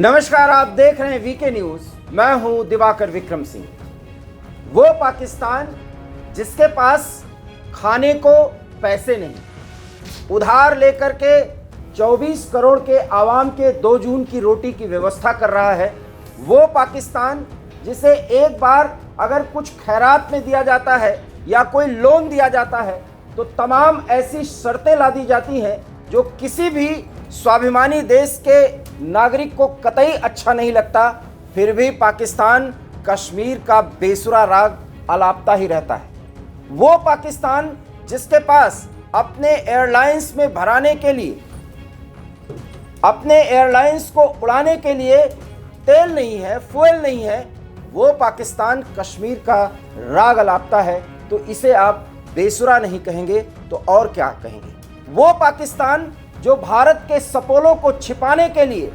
नमस्कार, आप देख रहे हैं वीके न्यूज। मैं हूं दिवाकर विक्रम सिंह। वो पाकिस्तान जिसके पास खाने को पैसे नहीं, उधार लेकर के 24 करोड़ के आवाम के 2 जून की रोटी की व्यवस्था कर रहा है। वो पाकिस्तान जिसे एक बार अगर कुछ खैरात में दिया जाता है या कोई लोन दिया जाता है तो तमाम ऐसी शर्तें ला दी जाती हैं जो किसी भी स्वाभिमानी देश के नागरिक को कतई अच्छा नहीं लगता। फिर भी पाकिस्तान कश्मीर का बेसुरा राग अलापता ही रहता है। वो पाकिस्तान जिसके पास अपने एयरलाइंस में भराने के लिए, अपने एयरलाइंस को उड़ाने के लिए तेल नहीं है, फ्यूल नहीं है, वो पाकिस्तान कश्मीर का राग अलापता है। तो इसे आप बेसुरा नहीं कहेंगे तो और क्या कहेंगे। वो पाकिस्तान जो भारत के सपोलों को छिपाने के लिए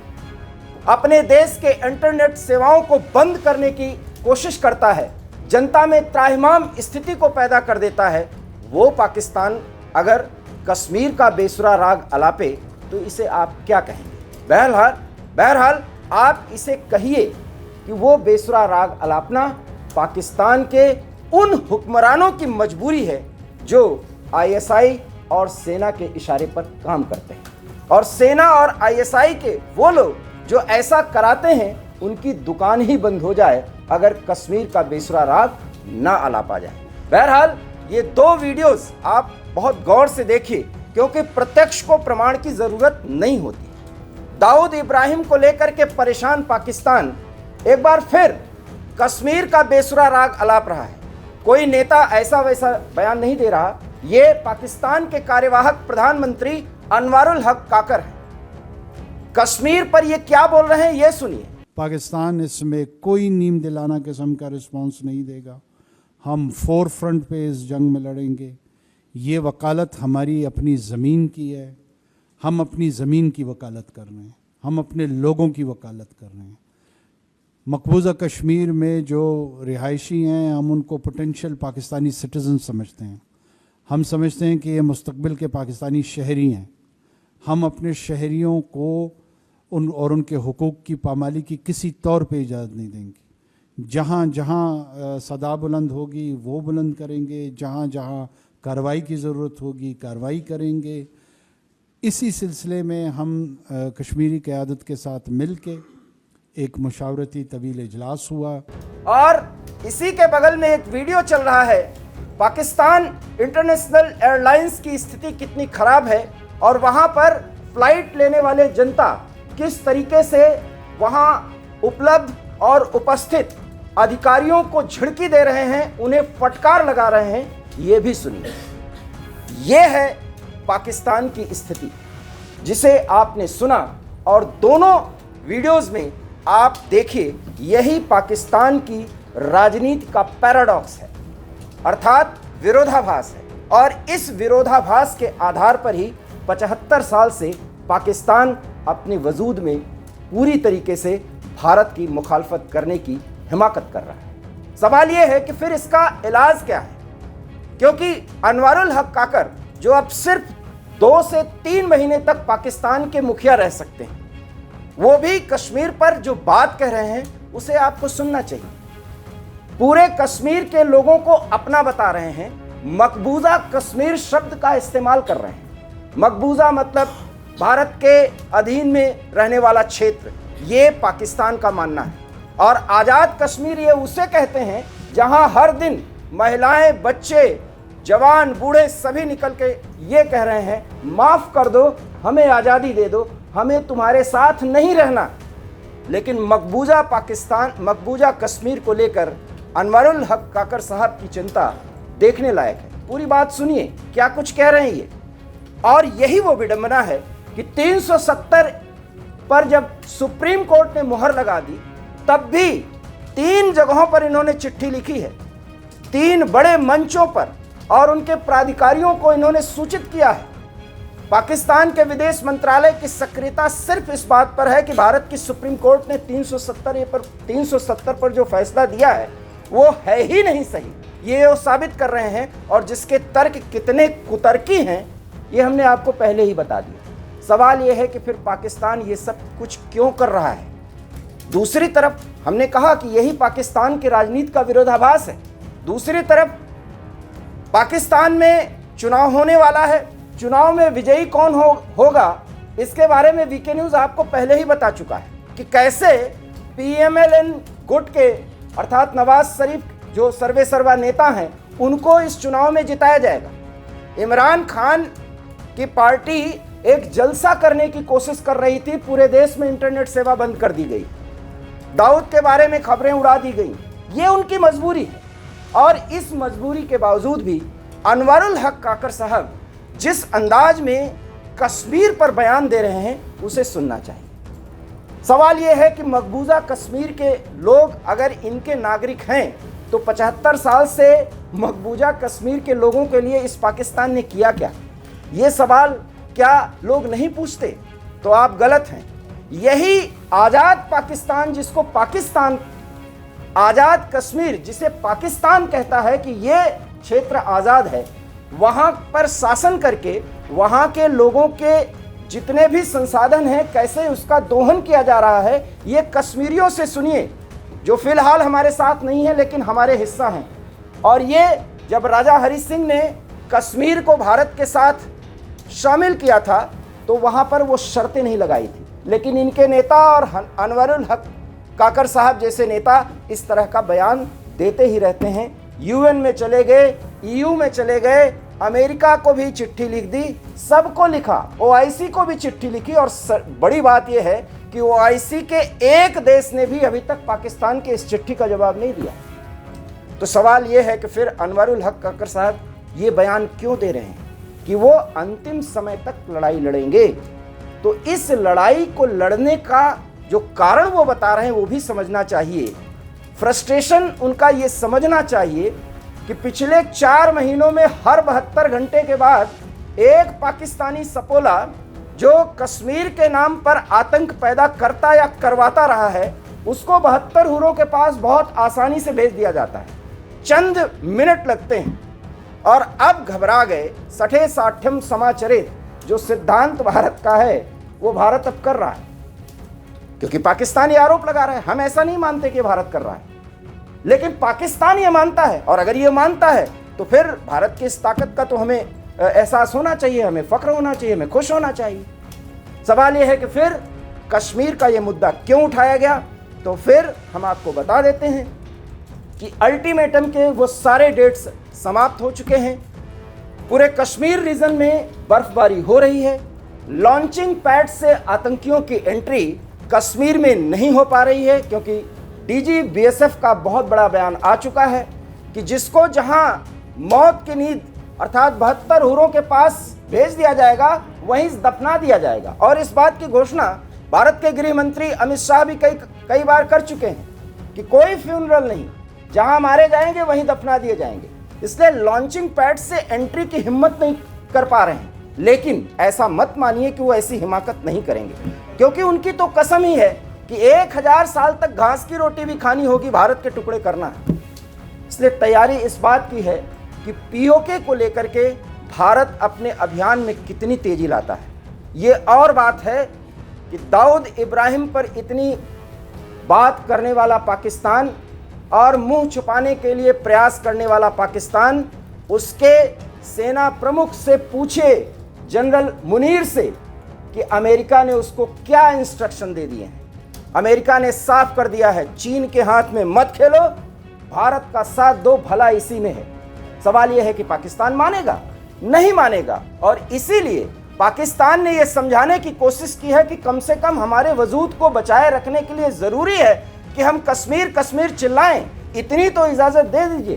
अपने देश के इंटरनेट सेवाओं को बंद करने की कोशिश करता है, जनता में त्राहिमाम स्थिति को पैदा कर देता है, वो पाकिस्तान अगर कश्मीर का बेसुरा राग अलापे तो इसे आप क्या कहेंगे। बहरहाल आप इसे कहिए कि वो बेसुरा राग अलापना पाकिस्तान के उन हुक्मरानों की मजबूरी है जो आईएसआई और सेना के इशारे पर काम करते हैं। और सेना और आईएसआई के वो लोग जो ऐसा कराते हैं उनकी दुकान ही बंद हो जाए अगर कश्मीर का बेसुरा राग ना अलापा जाए। बहरहाल ये 2 वीडियोस आप बहुत गौर से देखिए क्योंकि प्रत्यक्ष को प्रमाण की जरूरत नहीं होती। दाऊद इब्राहिम को लेकर के परेशान पाकिस्तान एक बार फिर कश्मीर का बेसुरा राग अलाप रहा है। कोई नेता ऐसा वैसा बयान नहीं दे रहा। ये पाकिस्तान के कार्यवाहक प्रधानमंत्री अनवारुल हक काकर हैं। कश्मीर पर ये क्या बोल रहे हैं ये सुनिए। पाकिस्तान इसमें कोई नीम दिलाना किस्म का रिस्पांस नहीं देगा। हम फोर फ्रंट पे इस जंग में लड़ेंगे। ये वकालत हमारी अपनी ज़मीन की है। हम अपनी ज़मीन की वकालत कर रहे हैं, हम अपने लोगों की वकालत कर रहे हैं। मकबूजा कश्मीर में जो रिहायशी हैं हम उनको पोटेंशियल पाकिस्तानी सिटीज़न समझते हैं। हम समझते हैं कि ये मुस्तकबिल के पाकिस्तानी शहरी हैं। हम अपने शहरियों को उनके हुकूक की पामाली की किसी तौर पे इजाज़त नहीं देंगे। जहाँ जहाँ सदा बुलंद होगी वो बुलंद करेंगे, जहाँ जहाँ कार्रवाई की ज़रूरत होगी कार्रवाई करेंगे। इसी सिलसिले में हम कश्मीरी क़यादत के साथ मिल के एक मुशावरती तवील इजलास हुआ। और इसी के बगल में एक वीडियो चल रहा है। पाकिस्तान इंटरनेशनल एयरलाइंस की स्थिति कितनी खराब है और वहां पर फ्लाइट लेने वाले जनता किस तरीके से वहां उपलब्ध और उपस्थित अधिकारियों को झिड़की दे रहे हैं, उन्हें फटकार लगा रहे हैं, ये भी सुनिए। ये है पाकिस्तान की स्थिति जिसे आपने सुना और दोनों वीडियोस में आप देखिए यही पाकिस्तान की राजनीति का पैराडॉक्स है, अर्थात विरोधाभास है। और इस विरोधाभास के आधार पर ही 75 साल से पाकिस्तान अपने वजूद में पूरी तरीके से भारत की मुखालफत करने की हिमाकत कर रहा है। सवाल यह है कि फिर इसका इलाज क्या है, क्योंकि अनवारुल हक काकर जो अब सिर्फ 2 से 3 महीने तक पाकिस्तान के मुखिया रह सकते हैं, वो भी कश्मीर पर जो बात कह रहे हैं उसे आपको सुनना चाहिए। पूरे कश्मीर के लोगों को अपना बता रहे हैं, मकबूजा कश्मीर शब्द का इस्तेमाल कर रहे हैं। मकबूजा मतलब भारत के अधीन में रहने वाला क्षेत्र, ये पाकिस्तान का मानना है। और आज़ाद कश्मीर ये उसे कहते हैं जहां हर दिन महिलाएं, बच्चे, जवान, बूढ़े सभी निकल के ये कह रहे हैं माफ़ कर दो, हमें आज़ादी दे दो, हमें तुम्हारे साथ नहीं रहना। लेकिन मकबूजा पाकिस्तान, मकबूजा कश्मीर को लेकर अनवारुल हक काकर साहब की चिंता देखने लायक है। पूरी बात सुनिए क्या कुछ कह रहे हैं ये। और यही वो विडंबना है कि 370 पर जब सुप्रीम कोर्ट ने मुहर लगा दी तब भी 3 जगहों पर इन्होंने चिट्ठी लिखी है, 3 बड़े मंचों पर, और उनके प्राधिकारियों को इन्होंने सूचित किया है। पाकिस्तान के विदेश मंत्रालय की सक्रियता सिर्फ इस बात पर है कि भारत की सुप्रीम कोर्ट ने 370 पर जो फैसला दिया है वो है ही नहीं सही, ये वो साबित कर रहे हैं। और जिसके तर्क कितने कुतर्की हैं ये हमने आपको पहले ही बता दिया। सवाल ये है कि फिर पाकिस्तान ये सब कुछ क्यों कर रहा है। दूसरी तरफ हमने कहा कि यही पाकिस्तान की राजनीति का विरोधाभास है। दूसरी तरफ पाकिस्तान में चुनाव होने वाला है, चुनाव में विजयी कौन होगा इसके बारे में वीके न्यूज़ आपको पहले ही बता चुका है कि कैसे PMLN गुट के अर्थात नवाज शरीफ जो सर्वे सर्वा नेता हैं उनको इस चुनाव में जिताया जाएगा। इमरान खान की पार्टी एक जलसा करने की कोशिश कर रही थी, पूरे देश में इंटरनेट सेवा बंद कर दी गई, दाऊद के बारे में खबरें उड़ा दी गई। ये उनकी मजबूरी है और इस मजबूरी के बावजूद भी अनवरुल हक काकर साहब जिस अंदाज में कश्मीर पर बयान दे रहे हैं उसे सुनना चाहिए। सवाल यह है कि मकबूजा कश्मीर के लोग अगर इनके नागरिक हैं तो 75 साल से मकबूजा कश्मीर के लोगों के लिए इस पाकिस्तान ने किया क्या? ये सवाल क्या लोग नहीं पूछते? तो आप गलत हैं। यही आज़ाद पाकिस्तान जिसको पाकिस्तान, आज़ाद कश्मीर जिसे पाकिस्तान कहता है कि ये क्षेत्र आज़ाद है, वहाँ पर शासन करके वहाँ के लोगों के जितने भी संसाधन हैं कैसे उसका दोहन किया जा रहा है, ये कश्मीरियों से सुनिए जो फिलहाल हमारे साथ नहीं है लेकिन हमारे हिस्सा हैं। और ये जब राजा हरि सिंह ने कश्मीर को भारत के साथ शामिल किया था तो वहाँ पर वो शर्तें नहीं लगाई थी, लेकिन इनके नेता और अनवरुल हक काकर साहब जैसे नेता इस तरह का बयान देते ही रहते हैं। UN में चले गए, EU में चले गए, अमेरिका को भी चिट्ठी लिख दी, सबको लिखा, OIC को भी चिट्ठी लिखी और बड़ी बात यह है कि OIC के एक देश ने भी अभी तक पाकिस्तान के इस चिट्ठी का जवाब नहीं दिया। तो सवाल यह है कि फिर अनवरुल हक काकर साहब ये बयान क्यों दे रहे हैं कि वो अंतिम समय तक लड़ाई लड़ेंगे? तो इस लड़ाई को लड़ने का जो कारण वो बता रहे हैं वो भी समझना चाहिए। फ्रस्ट्रेशन उनका ये समझना चाहिए कि पिछले 4 महीनों में हर 72 घंटे के बाद एक पाकिस्तानी सपोला जो कश्मीर के नाम पर आतंक पैदा करता या करवाता रहा है उसको 72 हुरों के पास बहुत आसानी से भेज दिया जाता है, चंद मिनट लगते हैं। और अब घबरा गए, सठे साठ्यम समाचरित जो सिद्धांत भारत का है वो भारत अब कर रहा है, क्योंकि पाकिस्तान ये आरोप लगा रहा है। हम ऐसा नहीं मानते कि भारत कर रहा है, लेकिन पाकिस्तान ये मानता है, और अगर ये मानता है तो फिर भारत की इस ताकत का तो हमें एहसास होना चाहिए, हमें फख्र होना चाहिए, हमें खुश होना चाहिए। सवाल यह है कि फिर कश्मीर का ये मुद्दा क्यों उठाया गया? तो फिर हम आपको बता देते हैं कि अल्टीमेटम के वो सारे डेट्स समाप्त हो चुके हैं। पूरे कश्मीर रीजन में बर्फबारी हो रही है। लॉन्चिंग पैड से आतंकियों की एंट्री कश्मीर में नहीं हो पा रही है, क्योंकि DG BSF का बहुत बड़ा बयान आ चुका है कि जिसको जहां मौत की नींद अर्थात 72 हुरों के पास भेज दिया जाएगा वहीं दफना दिया जाएगा। और इस बात की घोषणा भारत के गृह मंत्री अमित शाह भी कई बार कर चुके हैं कि कोई फ्यूनरल नहीं, जहां मारे जाएंगे वहीं दफना दिए जाएंगे। इसलिए लॉन्चिंग पैड से एंट्री की हिम्मत नहीं कर पा रहे हैं। लेकिन ऐसा मत मानिए कि वो ऐसी हिमाकत नहीं करेंगे, क्योंकि उनकी तो कसम ही है कि 1000 साल तक घास की रोटी भी खानी होगी, भारत के टुकड़े करना है। इसलिए तैयारी इस बात की है कि POK को लेकर के भारत अपने अभियान में कितनी तेजी लाता है। ये और बात है कि दाऊद इब्राहिम पर इतनी बात करने वाला पाकिस्तान और मुंह छुपाने के लिए प्रयास करने वाला पाकिस्तान, उसके सेना प्रमुख से पूछे, जनरल मुनीर से, कि अमेरिका ने उसको क्या इंस्ट्रक्शन दे दिए हैं। अमेरिका ने साफ कर दिया है, चीन के हाथ में मत खेलो, भारत का साथ दो, भला इसी में है। सवाल यह है कि पाकिस्तान मानेगा? नहीं मानेगा। और इसीलिए पाकिस्तान ने यह समझाने की कोशिश की है कि कम से कम हमारे वजूद को बचाए रखने के लिए जरूरी है कि हम कश्मीर कश्मीर चिल्लाएं, इतनी तो इजाजत दे दीजिए।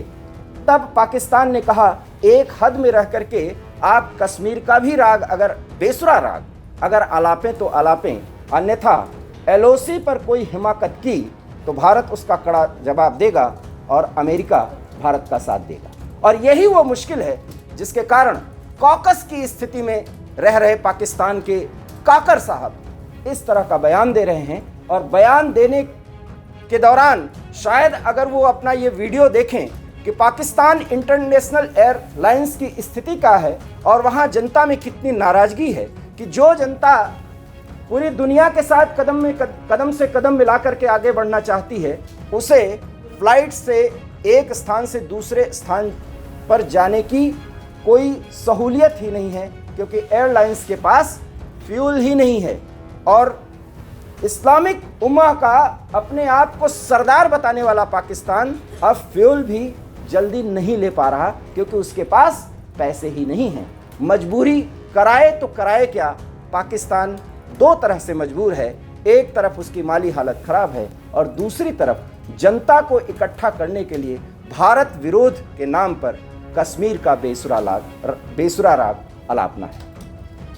तब पाकिस्तान ने कहा एक हद में रह करके आप कश्मीर का भी राग, अगर बेसुरा राग अगर आलापें तो आलापें, अन्यथा LOC पर कोई हिमाकत की तो भारत उसका कड़ा जवाब देगा और अमेरिका भारत का साथ देगा। और यही वो मुश्किल है जिसके कारण कॉकस की स्थिति में रह रहे पाकिस्तान के काकर साहब इस तरह का बयान दे रहे हैं। और बयान देने के दौरान शायद अगर वो अपना ये वीडियो देखें कि पाकिस्तान इंटरनेशनल एयरलाइंस की स्थिति क्या है और वहाँ जनता में कितनी नाराज़गी है, कि जो जनता पूरी दुनिया के साथ कदम से कदम मिलाकर के आगे बढ़ना चाहती है, उसे फ्लाइट से एक स्थान से दूसरे स्थान पर जाने की कोई सहूलियत ही नहीं है, क्योंकि एयरलाइंस के पास फ्यूल ही नहीं है। और इस्लामिक उम्मा का अपने आप को सरदार बताने वाला पाकिस्तान अब फ्यूल भी जल्दी नहीं ले पा रहा, क्योंकि उसके पास पैसे ही नहीं हैं। मजबूरी कराए तो कराए क्या, पाकिस्तान दो तरह से मजबूर है। एक तरफ उसकी माली हालत खराब है और दूसरी तरफ जनता को इकट्ठा करने के लिए भारत विरोध के नाम पर कश्मीर का बेसुरा राग अलापना है।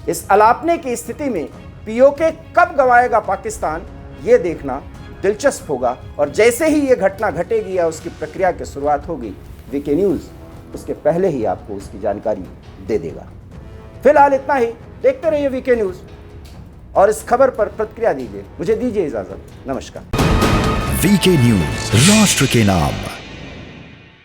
इस अलापने की स्थिति में पीओके कब गंवाएगा पाकिस्तान, ये देखना दिलचस्प होगा। और जैसे ही ये घटना घटेगी या उसकी प्रक्रिया की शुरुआत होगी, वीके न्यूज़ उसके पहले ही आपको उसकी जानकारी दे देगा। फिलहाल इतना ही। देखते रहिए वीके न्यूज़ और इस खबर पर प्रतिक्रिया दीजिए। मुझे दीजिए इजाजत। नमस्कार। वीके न्यूज़, राष्ट्र के नाम।